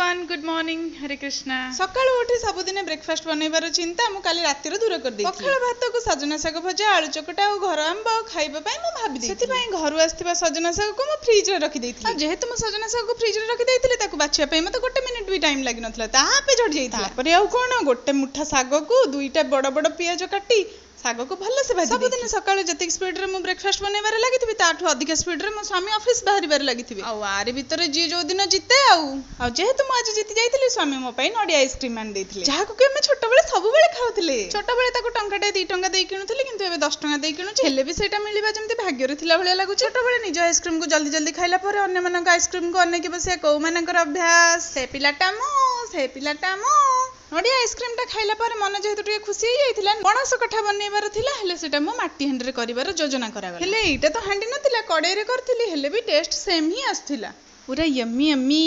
Everyone good morning हरे कृष्णा। सकाळू उठी सबुदिन breakfast बनैबार चिंता मु काली रातिर दूर कर देई पखाळ भात को सजना शाग भजा आलू चकटा और घर आंब खाइबा पई मु भाबी देई सेति पई घरु आस्थिबा सजना शाग को मु फ्रिज रे रखी देइथिली जेहेतु मु सजना शाग को फ्रिज रे रखी देइथिली ताकू बाछिया पई मते गोटे मिनिट भी टाइम लागि नथला तापे झड़ जाइथिला पर आउ कोन गोटे मुठा शाग को दुईटा बड़ बड़ पियाज काटी शाग को भल से भाजी सबुदिन सकाळू जति स्पीड रे मु ब्रेकफास्ट बनैबार लागिथिबी ताठू अधिक स्पीड रे मो स्वामी ऑफिस बाहरिबार लागिथिबी आ आरे भीतर जी जो दिन जिते आ जेहेतु मु आज जीति जाइथिली स्वामी मो पई नडिया आइसक्रीम आन देइथिले जाहाकू के हम छोट बेले सब बेले खाउथिले छोट बेले ताको टंकाटे 2 टंका देई किनुथिले किंतु एबे 10 टंका देई किनुछि हेले भी सेटा मिलिबा जेमति भाग्य रे थिला भले लागु छोट बेले निज आइसक्रीम को जल्दी जल्दी खाइला पर अन्य मानक आइसक्रीम को अनेक बसे को मानकर अभ्यास से पिलाटा मो नडिया आइसक्रीम टा खाइला पर मन जेहेतु टिके खुशी हो जाइथिला पणस कठा बनैबार थिला हेले सेटा मो माटी हांडी रे करिवार योजना करागला हेले एटा तो हांडी नथिला कड़ाई रे करथिली हेले भी टेस्ट सेम ही आस्थिला पूरा यम्मी यम्मी।